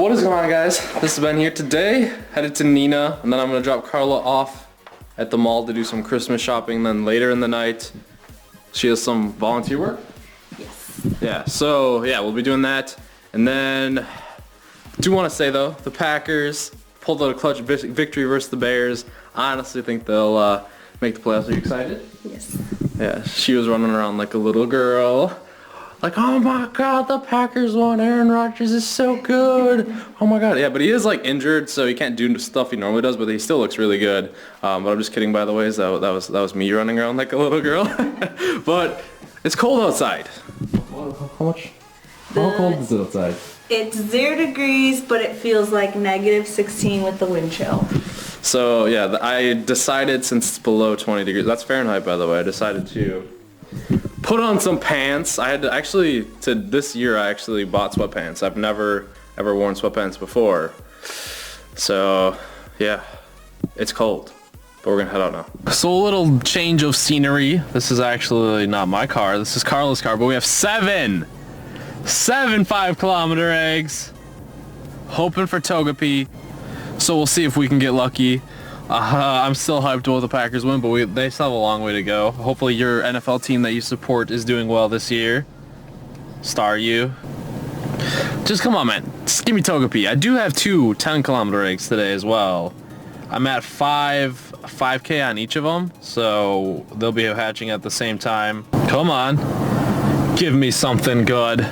What is going on, guys? This is Ben here today, headed to Nina, and then I'm gonna drop Carla off at the mall to do some Christmas shopping. Then later in the night, she has some volunteer work. Yes. Yeah, so yeah, we'll be doing that. And then, I do want to say though, the Packers pulled out a clutch victory versus the Bears. I honestly think they'll make the playoffs. Are you excited? Yes. Yeah, she was running around like a little girl. Like, oh my god, the Packers won. Aaron Rodgers is so good. Oh my god. Yeah, but he is like injured, so he can't do stuff he normally does, but he still looks really good. But I'm just kidding, by the way. That was me running around like a little girl. But it's cold outside. How cold is it outside? It's 0 degrees, but it feels like -16 with the wind chill. So yeah, I decided, since it's below 20 degrees, that's Fahrenheit, by the way, I decided to put on some pants. I had to actually, this year I actually bought sweatpants. I've never ever worn sweatpants before. So yeah, it's cold, but we're gonna head out now. So a little change of scenery. This is actually not my car, this is Carla's car, but we have seven 5-kilometer eggs. Hoping for Togepi. So we'll see if we can get lucky. I'm still hyped while the Packers win, but they still have a long way to go. Hopefully your NFL team that you support is doing well this year. Star you. Just come on, man. Just give me Togepi. I do have two 10-kilometer eggs today as well. I'm at 5K on each of them, so they'll be hatching at the same time. Come on. Give me something good.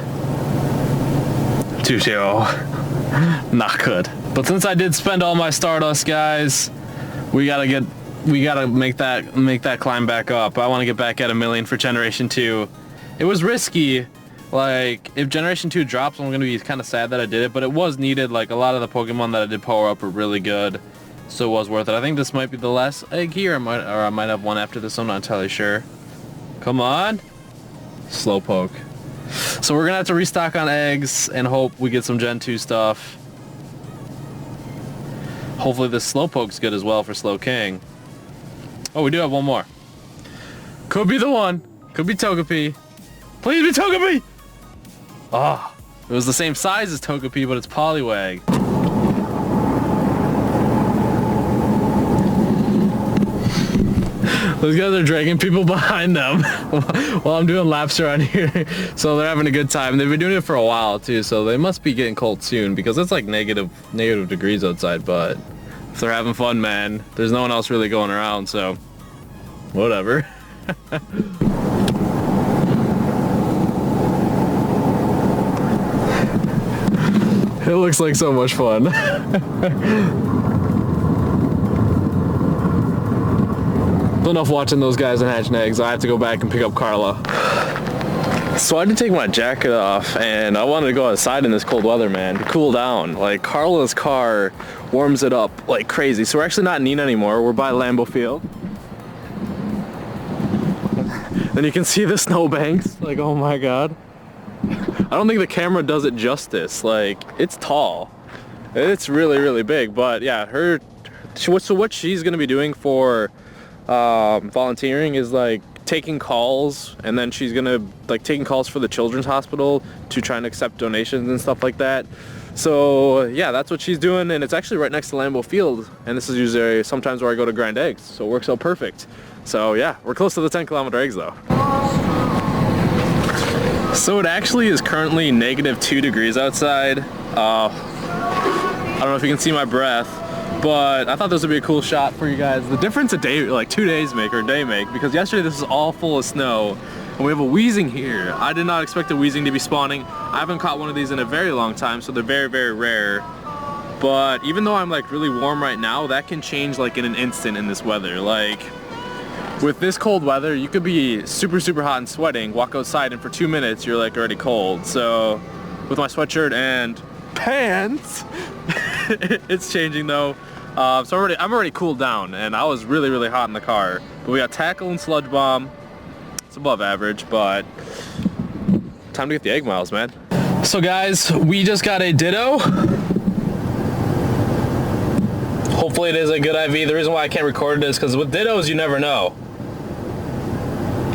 Tushio. Not good. But since I did spend all my Stardust, guys, we gotta make that climb back up. I want to get back at 1 million for Generation 2. It was risky. Like, if Generation 2 drops, I'm gonna be kind of sad that I did it, but it was needed. Like, a lot of the Pokemon that I did power up were really good, so it was worth it. I think this might be the last egg here. I might have one after this. I'm not entirely sure. Come on, Slowpoke. So we're gonna have to restock on eggs and hope we get some Gen 2 stuff. Hopefully this Slowpoke's good as well for Slowking. Oh, we do have one more. Could be the one. Could be Togepi. Please be Togepi! Ah, it was the same size as Togepi, but it's Poliwag. Those guys are dragging people behind them while I'm doing laps around here. So they're having a good time. They've been doing it for a while too, so they must be getting cold soon because it's like negative degrees outside, but if they're having fun, man, there's no one else really going around, so whatever. It looks like so much fun. Enough watching those guys and hatching eggs. I have to go back and pick up Carla. So I had to take my jacket off and I wanted to go outside in this cold weather, man, to cool down. Like, Carla's car warms it up like crazy. So we're actually not in Nina anymore. We're by Lambeau Field. And you can see the snowbanks. Like, oh my god. I don't think the camera does it justice. Like, it's tall. It's really, really big. But yeah, so what she's gonna be doing for volunteering is like taking calls, and then she's gonna like taking calls for the children's hospital to try and accept donations and stuff like that. So yeah, that's what she's doing, and it's actually right next to Lambeau Field, and this is usually sometimes where I go to grind eggs, so it works out perfect. So yeah, we're close to the 10-kilometer eggs though. So it actually is currently -2 degrees outside. I don't know if you can see my breath, but I thought this would be a cool shot for you guys. The difference a day, like 2 days make, or a day make, because yesterday this was all full of snow, and we have a Weezing here. I did not expect a Weezing to be spawning. I haven't caught one of these in a very long time, so they're very, very rare. But even though I'm like really warm right now, that can change like in an instant in this weather. Like, with this cold weather, you could be super, super hot and sweating, walk outside, and for 2 minutes you're like already cold. So with my sweatshirt and pants, it's changing though. So I'm already cooled down, and I was really, really hot in the car. But we got Tackle and Sludge Bomb. It's above average, but time to get the egg miles, man. So guys, we just got a Ditto. Hopefully it is a good IV. The reason why I can't record it is because with Dittos, you never know.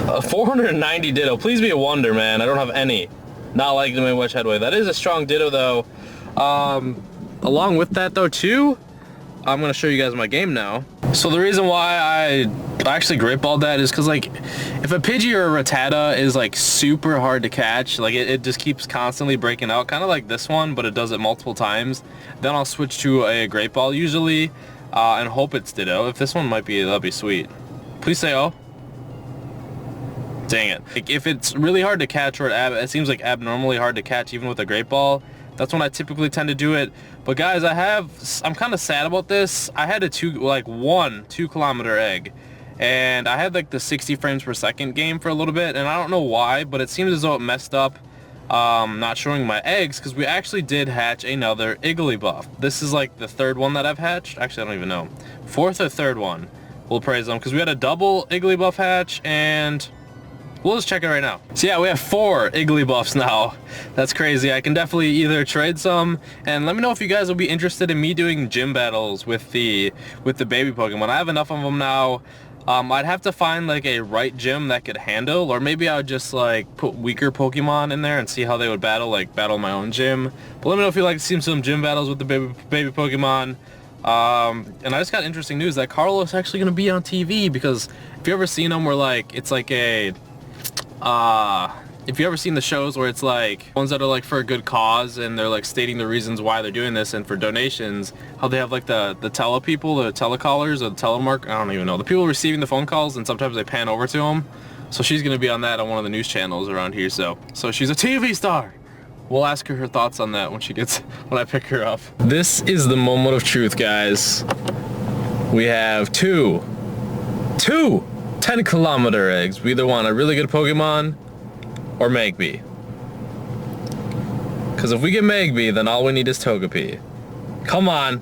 A 490 Ditto. Please be a wonder, man. I don't have any. Not like the Midwest Headway. That is a strong Ditto, though. Along with that though too, I'm gonna show you guys my game now. So the reason why I actually great balled that is because like if a Pidgey or a Rattata is like super hard to catch, like it just keeps constantly breaking out, kind of like this one, but it does it multiple times, then I'll switch to a great ball usually and hope it's Ditto. If this one might be, that'd be sweet. Please say oh. Dang it. Like, if it's really hard to catch or it seems like abnormally hard to catch even with a great ball, that's when I typically tend to do it. But guys, I'm kind of sad about this. I had a 2-kilometer egg, and I had like the 60 frames per second game for a little bit, and I don't know why, but it seems as though it messed up not showing my eggs, because we actually did hatch another Igglybuff. This is like the third one that I've hatched. Actually, I don't even know. Fourth or third one. We'll praise them, because we had a double Igglybuff hatch, and we'll just check it right now. So yeah, we have 4 Igglybuffs now. That's crazy. I can definitely either trade some, and let me know if you guys will be interested in me doing gym battles with the baby Pokemon. I have enough of them now. I'd have to find like a right gym that could handle, or maybe I would just like put weaker Pokemon in there and see how they would battle, like battle my own gym. But let me know if you like to see some gym battles with the baby Pokemon. And I just got interesting news that Carlos is actually going to be on TV, because if you ever seen him where like it's like a if you ever seen the shows where it's like ones that are like for a good cause and they're like stating the reasons why they're doing this and for donations, how they have like the tele people, the telecallers or the telemark, I don't even know, the people receiving the phone calls, and sometimes they pan over to them. So she's gonna be on that on one of the news channels around here. So she's a TV star. We'll ask her thoughts on that when I pick her up. This is the moment of truth, guys. We have two 10-kilometer eggs. We either want a really good Pokemon or Magby. Because if we get Magby, then all we need is Togepi. Come on.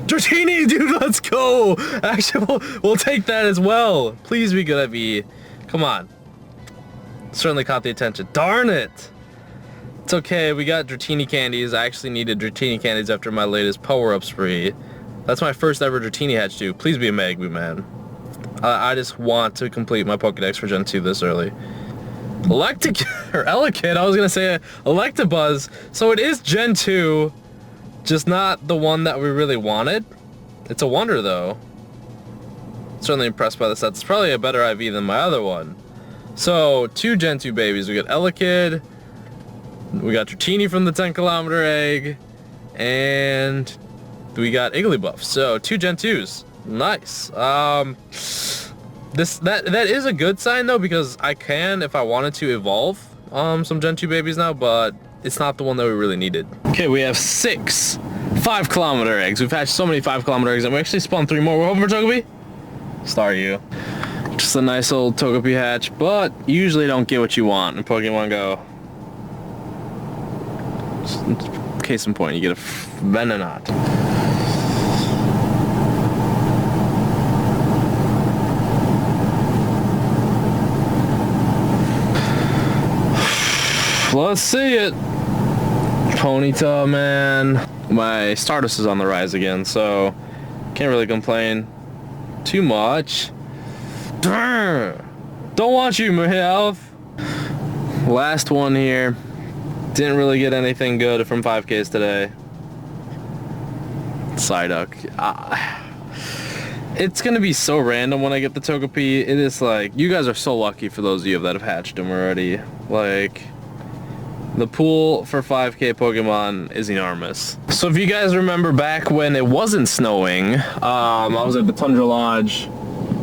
Dratini, dude, let's go. Actually, we'll take that as well. Please be good at me. Come on. Certainly caught the attention. Darn it. It's okay, we got Dratini candies. I actually needed Dratini candies after my latest power-up spree. That's my first ever Dratini hatch too. Please be a Magby, man. I just want to complete my Pokedex for Gen 2 this early. Elekid, I was gonna say Electabuzz. So it is Gen 2, just not the one that we really wanted. It's a wonder though. Certainly impressed by the set. It's probably a better IV than my other one. So 2 Gen 2 babies. We got Elekid, we got Dratini from the 10-kilometer egg, and we got Igglybuff. So 2 Gen 2s. Nice. That is a good sign though, because I can, if I wanted to, evolve some Gen 2 babies now, but it's not the one that we really needed. Okay, we have 6 5-kilometer eggs. We've hatched so many 5-kilometer eggs, and we actually spawned 3 more. We're hoping for Togepi? Star you. Just a nice old Togepi hatch, but you usually don't get what you want in Pokemon Go. Just case in point, you get a Venonat. Let's see it. Ponyta, man. My Stardust is on the rise again, so can't really complain too much. Don't want you, Meowth. Last one here. Didn't really get anything good from 5Ks today. Psyduck. It's gonna be so random when I get the Togepi. It is like, you guys are so lucky for those of you that have hatched them already. Like, the pool for 5K Pokemon is enormous. So if you guys remember back when it wasn't snowing, I was at the Tundra Lodge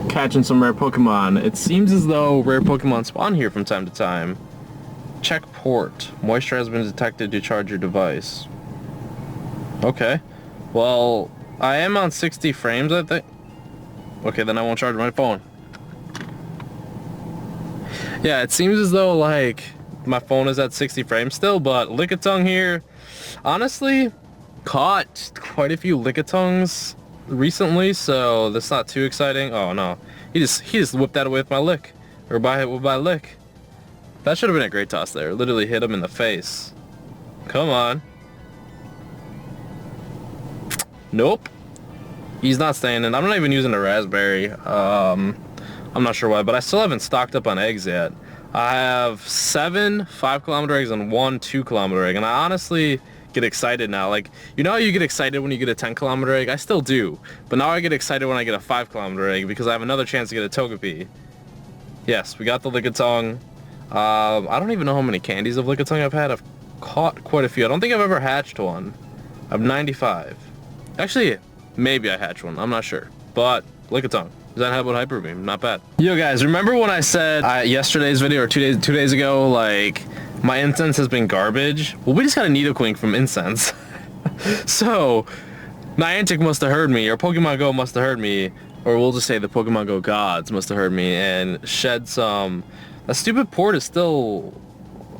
catching some rare Pokemon. It seems as though rare Pokemon spawn here from time to time. Check port. Moisture has been detected to charge your device. Okay. Well, I am on 60 frames, I think. Okay, then I won't charge my phone. Yeah, it seems as though, like, my phone is at 60 frames still, but Lickitung here, honestly, caught quite a few Lickitungs recently, so that's not too exciting. Oh no, he just whipped that away with my lick, or by lick. That should have been a great toss there. Literally hit him in the face. Come on. Nope. He's not staying in. I'm not even using a raspberry. I'm not sure why, but I still haven't stocked up on eggs yet. I have 7 5-kilometer eggs and 1 2-kilometer egg, and I honestly get excited now. Like, you know how you get excited when you get a 10-kilometer egg? I still do, but now I get excited when I get a 5-kilometer egg because I have another chance to get a Togepi. Yes, we got the Lickitung. I don't even know how many candies of Lickitung I've had. I've caught quite a few. I don't think I've ever hatched one. I'm 95. Actually, maybe I hatched one. I'm not sure. But Lickitung. Does that have one Hyper Beam? Not bad. Yo guys, remember when I said yesterday's video or two days ago, like, my incense has been garbage? Well, we just got a Nidoqueen from incense. So, Niantic must have heard me, or Pokemon Go must have heard me, or we'll just say the Pokemon Go gods must have heard me and shed some... That stupid port is still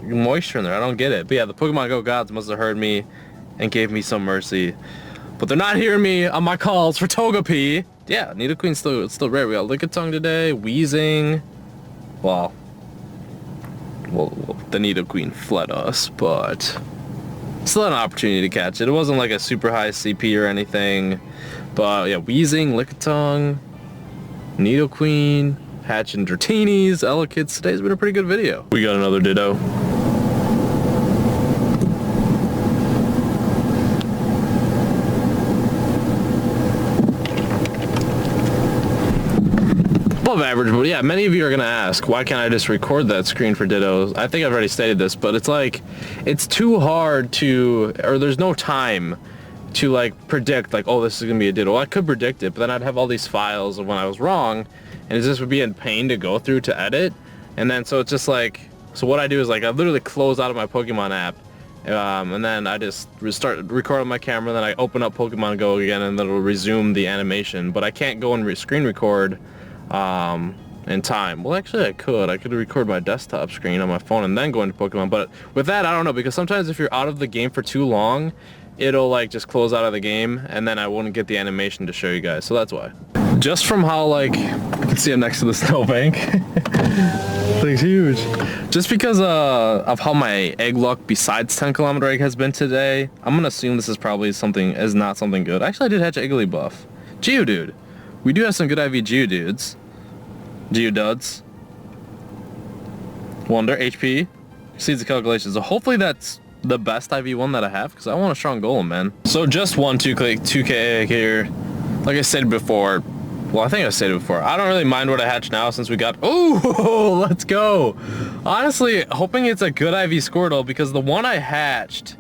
moisture in there. I don't get it. But yeah, the Pokemon Go gods must have heard me and gave me some mercy. But they're not hearing me on my calls for Togepi. Yeah, Nidoqueen's still rare. We got Lickitung today, Weezing. Well, the Nidoqueen fled us, but still an opportunity to catch it. It wasn't like a super high CP or anything. But yeah, Weezing, Lickitung, Nidoqueen, hatching Dratinis, Elekids. Today's been a pretty good video. We got another Ditto. Above average, but yeah, many of you are gonna ask, why can't I just record that screen for Dittos? I think I've already stated this, but it's like, it's too hard to, or there's no time to like predict like, oh, this is gonna be a Ditto. Well, I could predict it, but then I'd have all these files of when I was wrong, and it just would be in pain to go through to edit. And then so it's just like, so what I do is like I literally close out of my Pokemon app, and then I just start recording my camera, then I open up Pokemon Go again, and then it'll resume the animation. But I can't go and screen record in time. Well, actually I could record my desktop screen on my phone and then go into Pokemon, but with that I don't know, because sometimes if you're out of the game for too long, it'll like just close out of the game and then I wouldn't get the animation to show you guys, so that's why. Just from how, like, you can see I'm next to the snowbank. Thing's huge. Just because of how my egg luck besides 10-kilometer egg has been today, I'm gonna assume this is probably not something good. Actually, I did hatch an Igglybuff. Geodude. We do have some good IV Geodudes. Geoduds. Wonder, HP. Exceeds the calculations. So hopefully that's the best IV one that I have, because I want a strong golem, man. So just one 2K egg here. Like I said before, well, I think I said it before, I don't really mind what I hatch now since we got, oh, let's go. Honestly, hoping it's a good IV Squirtle, because the one I hatched,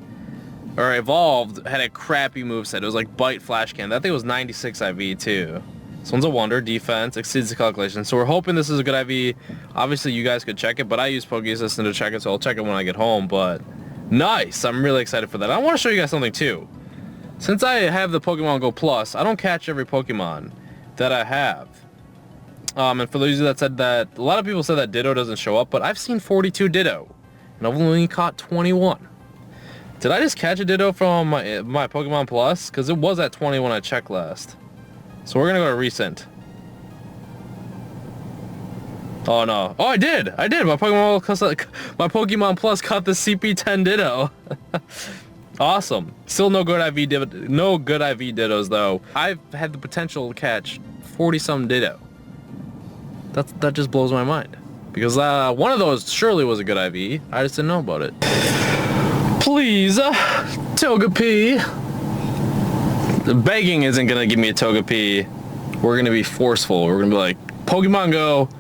or evolved, had a crappy moveset. It was like Bite Flash Can. That thing was 96 IV too. This one's a Wonder, defense, exceeds the calculation. So we're hoping this is a good IV. Obviously you guys could check it, but I use Poke Assistant to check it, so I'll check it when I get home. But nice, I'm really excited for that. I want to show you guys something too. Since I have the Pokemon Go Plus, I don't catch every Pokemon that I have. And for those of you that said that, a lot of people said that Ditto doesn't show up, but I've seen 42 Ditto, and I've only caught 21. Did I just catch a Ditto from my Pokemon Plus? Because it was at 20 when I checked last. So we're gonna go to recent. Oh no! Oh, I did! My Pokemon Plus caught the CP10 Ditto. Awesome. Still no good IV Dittos though. I've had the potential to catch 40-some Ditto. That just blows my mind, because one of those surely was a good IV. I just didn't know about it. Please, Togepi. The begging isn't gonna give me a Togepi. We're gonna be forceful. We're gonna be like, Pokemon Go,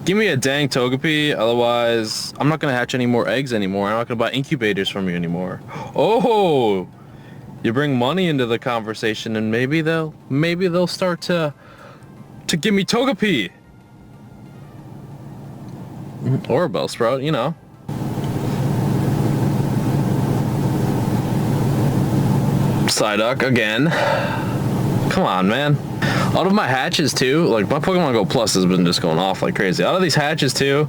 give me a dang Togepi, otherwise I'm not gonna hatch any more eggs anymore. I'm not gonna buy incubators from you anymore. Oh, you bring money into the conversation, and maybe they'll start to give me Togepi. Or a Bellsprout, you know. Psyduck again. Come on, man. Out of my hatches too, like my Pokemon Go Plus has been just going off like crazy. Out of these hatches too,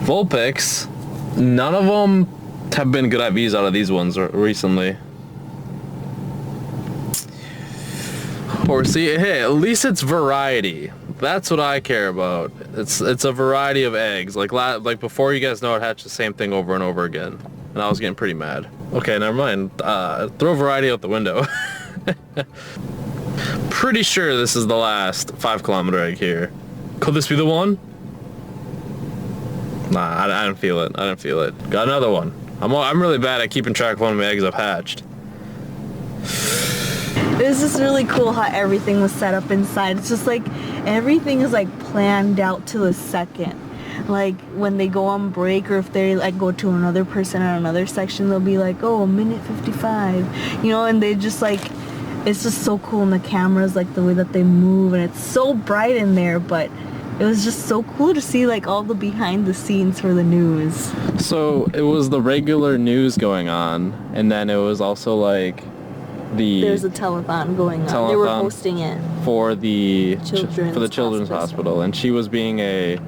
Vulpix, none of them have been good IVs out of these ones recently. Or see, hey, at least it's variety. That's what I care about. It's a variety of eggs. Like before, you guys know, I'd hatch the same thing over and over again, and I was getting pretty mad. Okay, never mind. Throw variety out the window. Pretty sure this is the last 5-kilometer egg here. Could this be the one? Nah, I didn't feel it. I didn't feel it. Got another one. I'm really bad at keeping track of how many eggs I've hatched. It was just really cool how everything was set up inside. It's just like everything is like planned out to the second. Like when they go on break, or if they like go to another person in another section, they'll be like, oh, minute 55, you know, and they just like, it's just so cool in the cameras, like the way that they move, and it's so bright in there, but it was just so cool to see like all the behind the scenes for the news. So it was the regular news going on, and then it was also like there's a telethon going on. They were hosting it for the children's hospital, and she was being a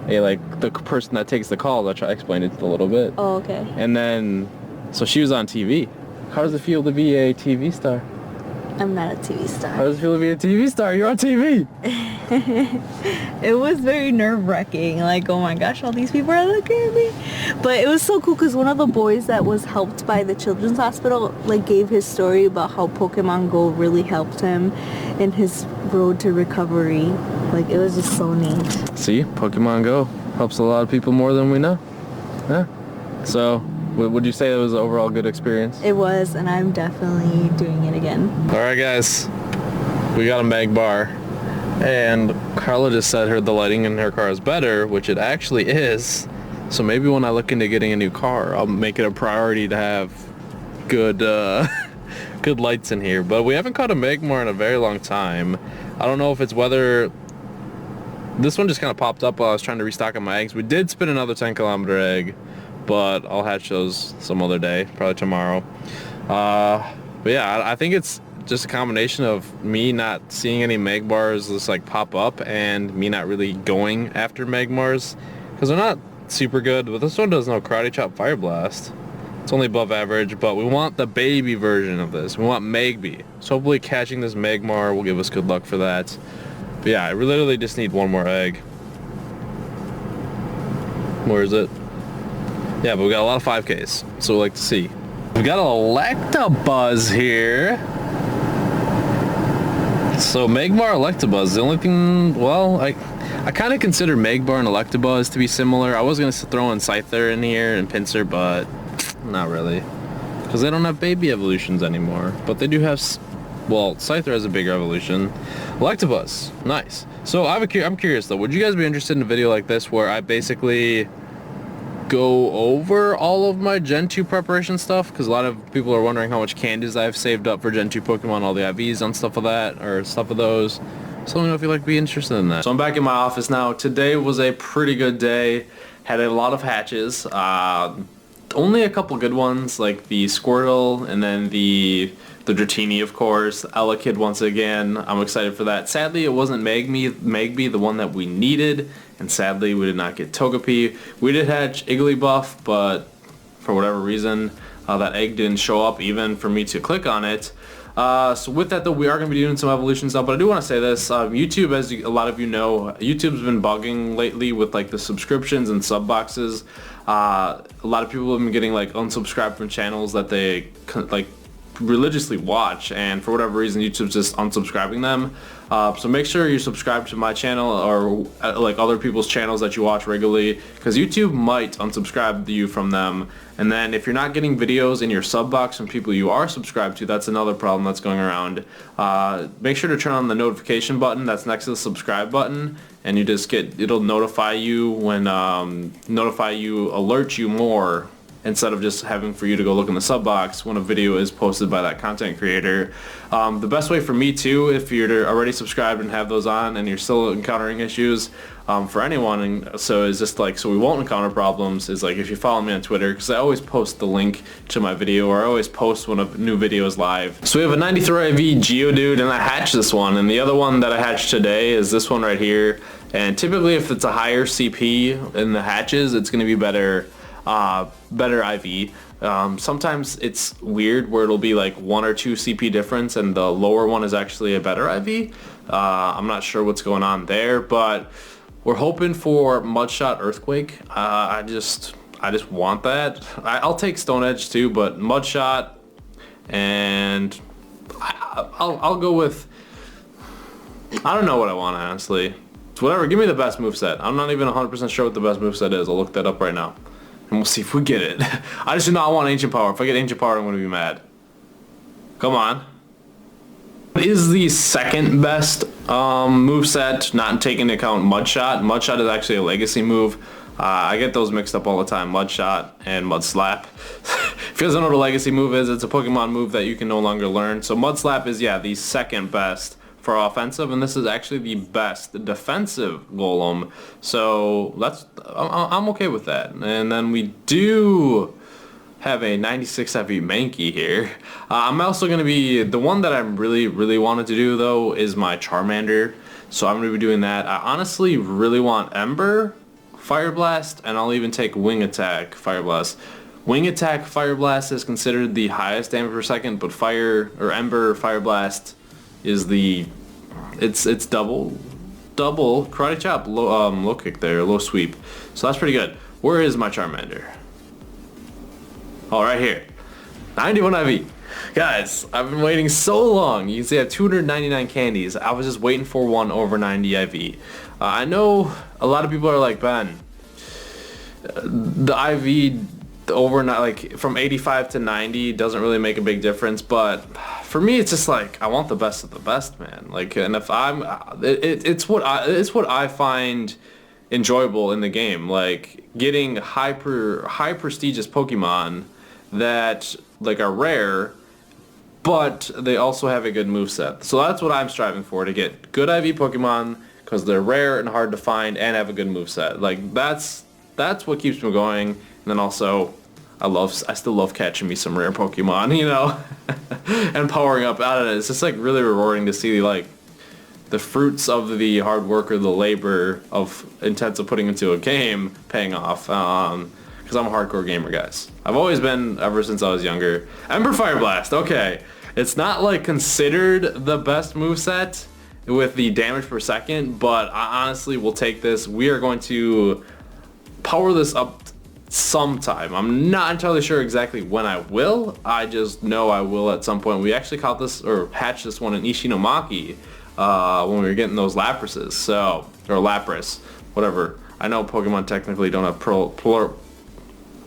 like the person that takes the call. That I explained it a little bit. Oh, okay. And then, so she was on TV. How does it feel to be a TV star? I'm not a TV star. How does it feel to be a TV star? You're on TV. It was very nerve-wracking. Like, oh my gosh, all these people are looking at me. But it was so cool because one of the boys that was helped by the children's hospital like gave his story about how Pokemon Go really helped him in his road to recovery. Like, it was just so neat. See, Pokemon Go helps a lot of people more than we know. Yeah. So, would you say it was an overall good experience? It was, and I'm definitely doing it again. All right, guys. We got a mag bar, and Carla just said the lighting in her car is better, which it actually is. So maybe when I look into getting a new car, I'll make it a priority to have good good lights in here. But we haven't caught a Magmar in a very long time. I don't know if it's whether... This one just kind of popped up while I was trying to restock on my eggs. We did spin another 10-kilometer egg, but I'll hatch those some other day, probably tomorrow. But yeah, I think it's just a combination of me not seeing any Magmars just like pop up, and me not really going after Magmars because they're not super good. But this one does no Karate Chop Fire Blast. It's only above average, but we want the baby version of this. We want Magby. So hopefully catching this Magmar will give us good luck for that. But yeah, I literally just need one more egg. Where is it? Yeah, but we got a lot of 5Ks, so we'd like to see. We got Electabuzz here. So Magmar, Electabuzz, the only thing, well, I kind of consider Magmar and Electabuzz to be similar. I was going to throw in Scyther in here and Pinsir, but not really. Because they don't have baby evolutions anymore. But they do have, well, Scyther has a bigger evolution. Electabuzz, nice. So I'm curious though, would you guys be interested in a video like this where I basically go over all of my Gen 2 preparation stuff? Because a lot of people are wondering how much candies I've saved up for Gen 2 Pokemon, all the IVs and stuff of that, or stuff of those. So let me know if you'd like to be interested in that. So I'm back in my office now. Today was a pretty good day. Had a lot of hatches. Only a couple good ones, like the Squirtle and then the Dratini, of course. Elekid once again. I'm excited for that. Sadly, it wasn't Magby, the one that we needed. And sadly, we did not get Togepi. We did hatch Igglybuff, but for whatever reason, that egg didn't show up even for me to click on it. So with that though, we are going to be doing some evolutions now, but I do want to say this, YouTube, as a lot of you know, YouTube's been bugging lately with like the subscriptions and sub boxes. A lot of people have been getting like unsubscribed from channels that they like religiously watch, and for whatever reason YouTube's just unsubscribing them. So make sure you subscribe to my channel or like other people's channels that you watch regularly, because YouTube might unsubscribe you from them. And then if you're not getting videos in your sub box from people you are subscribed to, that's another problem that's going around. Make sure to turn on the notification button that's next to the subscribe button, and you just it'll notify you when alert you more, instead of just having for you to go look in the sub box when a video is posted by that content creator. The best way for me too, if you're already subscribed and have those on and you're still encountering issues, for anyone, and so is just like, so we won't encounter problems, is like if you follow me on Twitter, because I always post the link to my video, or I always post when a new video is live. So we have a 93 IV Geodude, and I hatched this one, and the other one that I hatched today is this one right here. And typically if it's a higher CP in the hatches, it's going to be better IV. Sometimes it's weird where it'll be like 1 or 2 CP difference and the lower one is actually a better IV. I'm not sure what's going on there, but we're hoping for Mudshot Earthquake. I just want that. I'll take Stone Edge too, but Mudshot, and I'll go with, I don't know what I want, honestly. It's whatever, give me the best moveset. I'm not even 100% sure what the best moveset is. I'll look that up right now. and we'll see if we get it. I just do not want Ancient Power. If I get Ancient Power, I'm gonna be mad. Come on. What is the second best moveset, not taking into account Mud Shot? Mud Shot is actually a legacy move. I get those mixed up all the time, Mud Shot and Mud Slap. If you guys don't know what a legacy move is, it's a Pokemon move that you can no longer learn. So Mud Slap is, yeah, the second best for offensive, and this is actually the best defensive Golem. So I'm okay with that. And then we do have a 96 heavy Mankey here. I'm also going to be, the one that I really wanted to do though is my Charmander. So I'm going to be doing that. I honestly really want Ember, Fire Blast, and I'll even take Wing Attack, Fire Blast. Wing Attack, Fire Blast is considered the highest damage per second, but Ember, Fire Blast is the, it's double Karate Chop, low kick there, low sweep. So that's pretty good. Where is my Charmander? Oh, right here. 91 IV. Guys, I've been waiting so long. You can see I have 299 candies. I was just waiting for one over 90 IV. I know a lot of people are like, Ben, the IV overnight, like from 85 to 90 doesn't really make a big difference, but for me it's just like I want the best of the best, man. Like, and if I'm it's what I find enjoyable in the game, like getting high prestigious Pokemon that like are rare, but they also have a good moveset. So that's what I'm striving for, to get good IV Pokemon because they're rare and hard to find and have a good moveset. Like that's what keeps me going. And then also I still love catching me some rare Pokemon, you know, and powering up out of it. It's just like really rewarding to see like the fruits of the hard work or the labor of intensive putting into a game paying off. Because I'm a hardcore gamer, guys. I've always been ever since I was younger. Ember Fire Blast, okay. It's not like considered the best moveset with the damage per second, but I honestly will take this. We are going to power this up sometime. I'm not entirely sure exactly when I will. I just know I will at some point. We actually caught this, or hatched this one in Ishinomaki when we were getting those Laprases, so, or Lapras, whatever. I know Pokemon technically don't have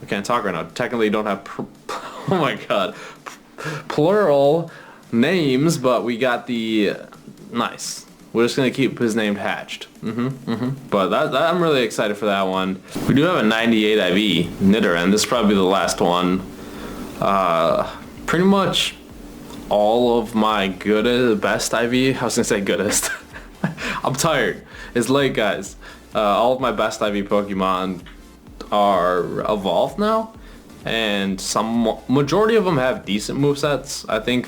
I can't talk right now. Technically don't have oh my god, plural names, but we got the nice. We're just gonna keep his name Hatched. But that I'm really excited for that one. We do have a 98 IV Nidoran. This is probably the last one. Pretty much all of my best IV. I was gonna say goodest. I'm tired. It's late, guys. All of my best IV Pokemon are evolved now, and majority of them have decent movesets. I think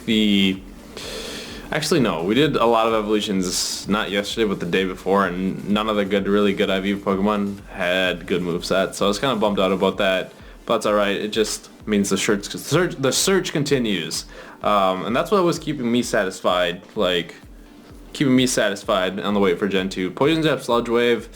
actually no, we did a lot of evolutions not yesterday but the day before, and none of the really good IV Pokemon had good movesets, so I was kind of bummed out about that, but that's alright. It just means the search continues, and that's what was keeping me satisfied, on the wait for Gen 2. Poison Jab, Sludge Wave,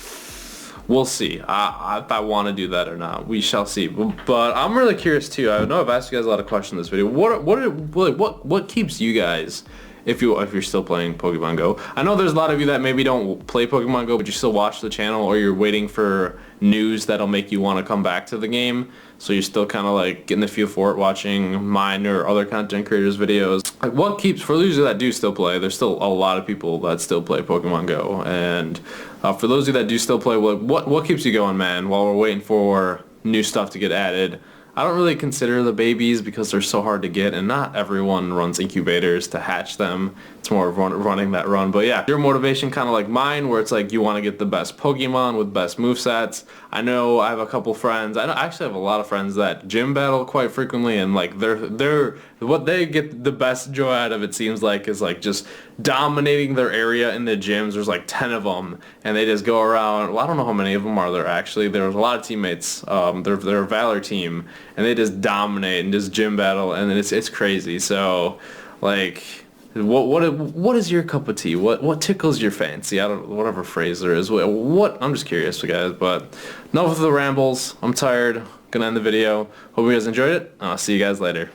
we'll see if I want to do that or not. We shall see. But I'm really curious too. I know I've asked you guys a lot of questions in this video. What keeps you guys, if you're still playing Pokemon Go? I know there's a lot of you that maybe don't play Pokemon Go, but you still watch the channel, or you're waiting for news that'll make you want to come back to the game. So you're still kind of like getting the feel for it, watching mine or other content creators' videos. Like, what keeps, for those of you that do still play, there's still a lot of people that still play Pokemon Go, and for those of you that do still play, what keeps you going, man, while we're waiting for new stuff to get added? I don't really consider the babies because they're so hard to get, and not everyone runs incubators to hatch them. It's more of running that run. But yeah, your motivation kind of like mine, where it's like you want to get the best Pokemon with best movesets. I know I have a couple friends. I actually have a lot of friends that gym battle quite frequently, and like they're what they get the best joy out of, it seems like, is like just dominating their area in the gyms. There's like 10 of them, and they just go around. Well, I don't know how many of them are there actually. There's a lot of teammates. They're a Valor team, and they just dominate and just gym battle, and it's crazy. So like, what is your cup of tea? What tickles your fancy? I don't, whatever phrase there is. I'm just curious, guys. But enough of the rambles. I'm tired. Gonna end the video. Hope you guys enjoyed it. I'll see you guys later.